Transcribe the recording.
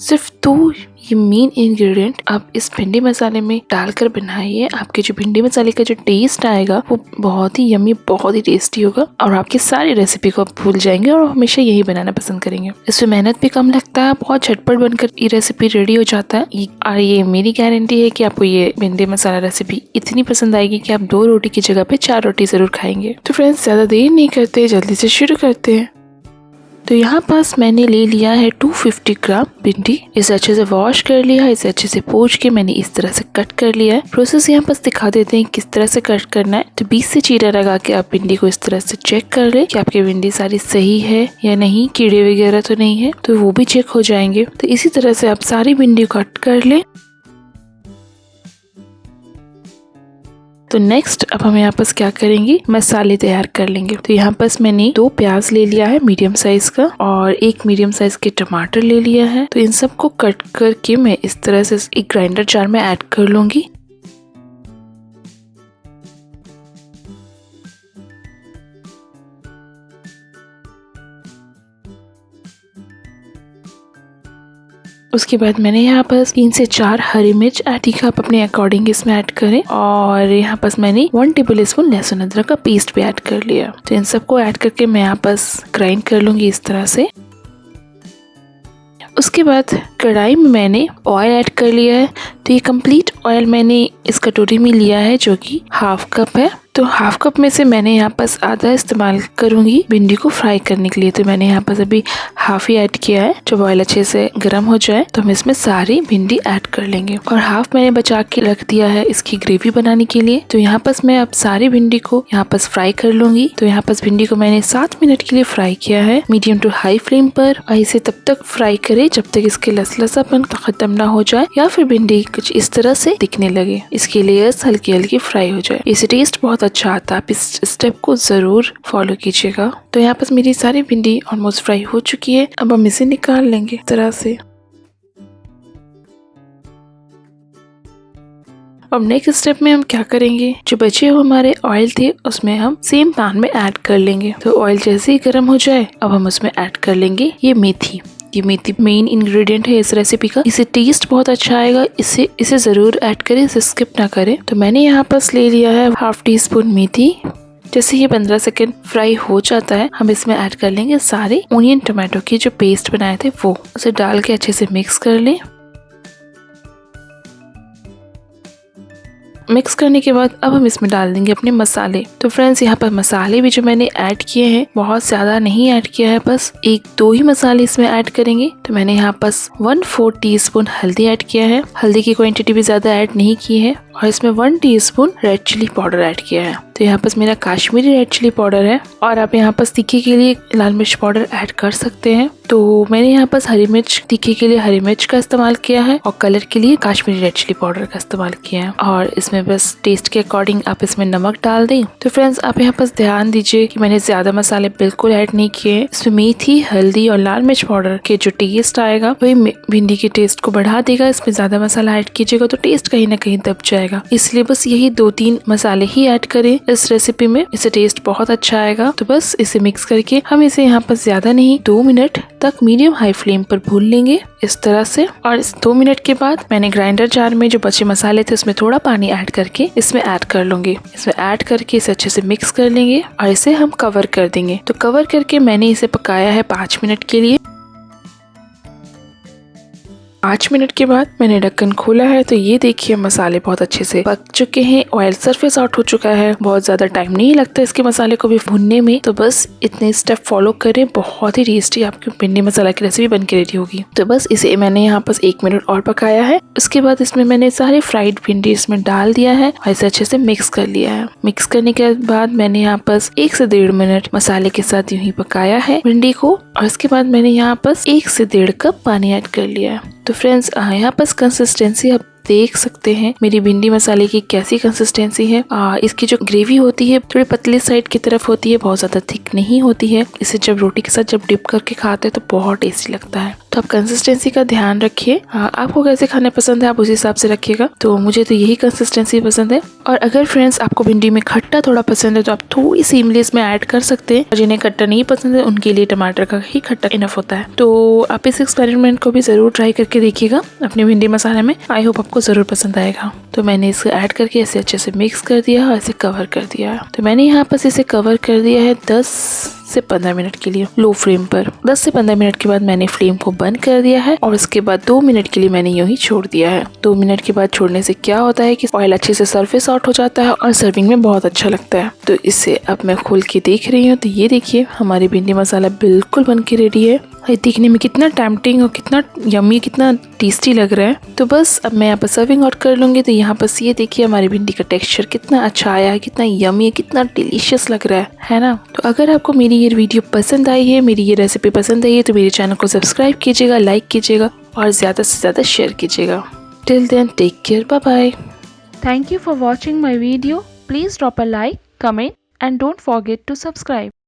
सिर्फ 2 ये main ingredient आप इस भिंडी मसाले में डालकर बनाइए। आपके जो भिंडी मसाले का जो टेस्ट आएगा वो बहुत ही यम्मी, बहुत ही टेस्टी होगा और आपकी सारी रेसिपी को आप भूल जाएंगे और हमेशा यही बनाना पसंद करेंगे। इसमें मेहनत भी कम लगता है, बहुत झटपट बनकर ये रेसिपी रेडी हो जाता है। और ये मेरी गारंटी है कि आपको ये भिंडी मसाला रेसिपी इतनी पसंद आएगी कि आप 2 रोटी की जगह पे 4 रोटी जरूर खाएंगे। तो फ्रेंड्स, ज्यादा देर नहीं करते, जल्दी से शुरू करते हैं। तो यहाँ पास मैंने ले लिया है 250 ग्राम भिंडी। इसे अच्छे से वॉश कर लिया है, इसे अच्छे से पोंछ के मैंने इस तरह से कट कर लिया है। प्रोसेस यहाँ पास दिखा देते हैं किस तरह से कट करना है। तो बीच से चीरा लगा के आप भिंडी को इस तरह से चेक कर ले कि आपकी भिंडी सारी सही है या नहीं, कीड़े वगैरह तो नहीं है, तो वो भी चेक हो जाएंगे। तो इसी तरह से आप सारी भिंडी कट कर ले। तो नेक्स्ट अब हम यहाँ पास क्या करेंगे, मसाले तैयार कर लेंगे। तो यहाँ पास मैंने 2 प्याज ले लिया है मीडियम साइज का और 1 मीडियम साइज के टमाटर ले लिया है। तो इन सबको कट करके मैं इस तरह से एक ग्राइंडर जार में ऐड कर लूंगी। उसके बाद मैंने यहाँ पास 3 से 4 हरी मिर्च तीखा आप अपने अकॉर्डिंग इसमें ऐड करें और यहाँ पास मैंने 1 टेबल स्पून लहसुन अदरक का पेस्ट भी ऐड कर लिया। तो इन सबको ऐड करके मैं यहाँ पास ग्राइंड कर लूंगी इस तरह से। उसके बाद कढ़ाई में मैंने ऑयल ऐड कर लिया है। तो ये कंप्लीट ऑयल मैंने इस कटोरी में लिया है जो कि 1/2 कप है। तो 1/2 कप में से मैंने यहाँ पास आधा इस्तेमाल करूंगी भिंडी को फ्राई करने के लिए। तो मैंने यहाँ पास अभी 1/2 ही ऐड किया है। जब ऑयल अच्छे से गर्म हो जाए तो हम इसमें सारी भिंडी ऐड कर लेंगे और 1/2 मैंने बचा के रख दिया है इसकी ग्रेवी बनाने के लिए। तो यहाँ पास मैं अब सारी भिंडी को यहाँ पास फ्राई कर लूंगी। तो यहाँ पास भिंडी को मैंने 7 मिनट के लिए फ्राई किया है मीडियम टू हाई फ्लेम पर। और इसे तब तक फ्राई करे जब तक इसके लसलसापन खत्म ना हो जाए या फिर भिंडी कुछ इस तरह से दिखने लगे। इसके लेयर्स हल्की हल्की फ्राई हो जाए। इसे टेस्ट बहुत अच्छा आता है, आप इस स्टेप को जरूर फॉलो कीजिएगा। तो यहाँ पास मेरी सारी भिंडी ऑलमोस्ट फ्राई हो चुकी है। अब हम इसे निकाल लेंगे इस तरह से। अब नेक्स्ट स्टेप में हम क्या करेंगे, जो बचे हुए हमारे ऑयल थे उसमें हम सेम पैन में ऐड कर लेंगे। तो ऑयल जैसे ही गर्म हो जाए अब हम उसमें ऐड कर लेंगे ये मेथी। ये मेथी मेन इंग्रेडिएंट है इस रेसिपी का। इसे टेस्ट बहुत अच्छा आएगा, इसे जरूर ऐड करें, इसे स्किप ना करें। तो मैंने यहाँ पास ले लिया है 1/2 टीस्पून मेथी। जैसे ये 15 सेकेंड फ्राई हो जाता है हम इसमें ऐड कर लेंगे सारे ओनियन टमाटो की जो पेस्ट बनाए थे वो। उसे डाल के अच्छे से मिक्स कर लें। मिक्स करने के बाद अब हम इसमें डाल देंगे अपने मसाले। तो फ्रेंड्स, यहाँ पर मसाले भी जो मैंने ऐड किए हैं बहुत ज्यादा नहीं ऐड किया है, बस 1-2 ही मसाले इसमें ऐड करेंगे। तो मैंने यहाँ पास 1/4 टीस्पून हल्दी ऐड किया है। हल्दी की क्वांटिटी भी ज्यादा ऐड नहीं की है और इसमें 1 teaspoon red chilli powder add किया है। तो यहाँ पास मेरा काश्मीरी रेड चिली पाउडर है और आप यहाँ पास तीखे के लिए लाल मिर्च पाउडर ऐड कर सकते हैं। तो मैंने यहाँ पास हरी मिर्च, तीखे के लिए हरी मिर्च का इस्तेमाल किया है और कलर के लिए काश्मीरी रेड चिली पाउडर का इस्तेमाल किया है। और इसमें बस टेस्ट के अकॉर्डिंग आप इसमें नमक डाल दें। तो फ्रेंड्स, आप यहाँ पास ध्यान दीजिए कि मैंने ज्यादा मसाले बिल्कुल ऐड नहीं किए। इसमें मेथी, हल्दी और लाल मिर्च पाउडर के जो टेस्ट आएगा वही भिंडी के टेस्ट को बढ़ा देगा। इसमें ज्यादा मसाला ऐड कीजिएगा तो टेस्ट कहीं ना कहीं दब जाएगा। इसलिए बस यही 2-3 मसाले ही ऐड करें इस रेसिपी में, इससे टेस्ट बहुत अच्छा आएगा। तो बस इसे मिक्स करके हम इसे यहाँ पर ज्यादा नहीं 2 मिनट तक मीडियम हाई फ्लेम पर भून लेंगे इस तरह से। और इस 2 मिनट के बाद मैंने ग्राइंडर जार में जो बचे मसाले थे उसमें थोड़ा पानी ऐड करके इसमें ऐड कर लूंगी। इसमें ऐड करके इसे अच्छे से मिक्स कर लेंगे और इसे हम कवर कर देंगे। तो कवर करके मैंने इसे पकाया है 5 मिनट के लिए। 5 मिनट के बाद मैंने ढक्कन खोला है तो ये देखिए मसाले बहुत अच्छे से पक चुके हैं, ऑयल सरफेस आउट हो चुका है। बहुत ज्यादा टाइम नहीं लगता इसके मसाले को भी भूनने में। तो बस इतने स्टेप फॉलो करें, बहुत ही टेस्टी आपकी भिंडी मसाला की रेसिपी बन के रेडी होगी। तो बस इसे मैंने यहाँ पास 1 मिनट और पकाया है। उसके बाद इसमें मैंने सारे फ्राइड भिंडी इसमें डाल दिया है और इसे अच्छे से मिक्स कर लिया है। मिक्स करने के बाद मैंने यहाँ पास 1 से 1.5 मिनट मसाले के साथ यूं ही पकाया है भिंडी को और इसके बाद मैंने यहाँ पास 1 से 1.5 कप पानी ऐड कर लिया है। तो फ्रेंड्स, यहाँ पास कंसिस्टेंसी आप देख सकते हैं मेरी भिंडी मसाले की कैसी कंसिस्टेंसी है। इसकी जो ग्रेवी होती है थोड़ी पतली साइड की तरफ होती है, बहुत ज़्यादा थिक नहीं होती है। इसे जब रोटी के साथ जब डिप करके खाते हैं तो बहुत टेस्टी लगता है। तो आप कंसिस्टेंसी का ध्यान रखिए। आपको कैसे खाने पसंद है आप उसी हिसाब से रखिएगा। तो मुझे तो यही कंसिस्टेंसी पसंद है। और अगर फ्रेंड्स आपको भिंडी में खट्टा थोड़ा पसंद है तो आप थोड़ी सी इमली इसमें ऐड कर सकते हैं। और जिन्हें खट्टा नहीं पसंद है उनके लिए टमाटर का ही खट्टा इनफ होता है। तो आप इस एक्सपेरिमेंट को भी जरूर ट्राई करके देखिएगा अपने भिंडी मसाले में। आई होप आपको जरूर पसंद आएगा। तो मैंने इसको ऐड करके ऐसे अच्छे से मिक्स कर दिया और ऐसे कवर कर दिया है। तो मैंने यहाँ पर इसे कवर कर दिया है 10 से 15 मिनट के लिए लो फ्लेम पर। 10 से 15 मिनट के बाद मैंने फ्लेम को बंद कर दिया है और उसके बाद 2 मिनट के लिए मैंने यूं ही छोड़ दिया है। 2 मिनट के बाद छोड़ने से क्या होता है कि ऑयल अच्छे से सरफेस आउट हो जाता है और सर्विंग में बहुत अच्छा लगता है। तो इसे अब मैं खोल के देख रही हूँ। तो ये देखिए हमारी भिंडी मसाला बिल्कुल बन के रेडी है। ये दिखने में कितना टेम्पटिंग और कितना यम्मी, कितना टेस्टी लग रहा है। तो बस अब मैं यहाँ पर सर्विंग आउट कर लूंगी। तो यहाँ बस ये देखिए हमारी भिंडी का टेक्सचर कितना अच्छा आया है, कितना यम्मी है, कितना डिलीशियस लग रहा है ना। तो अगर आपको मेरी ये वीडियो पसंद आई है, मेरी ये रेसिपी पसंद आई है तो मेरे चैनल को सब्सक्राइब कीजिएगा, लाइक कीजिएगा और ज़्यादा से ज़्यादा शेयर कीजिएगा। Till then take care, bye bye. Thank you for watching my video. Please drop a like, comment and don't forget to subscribe.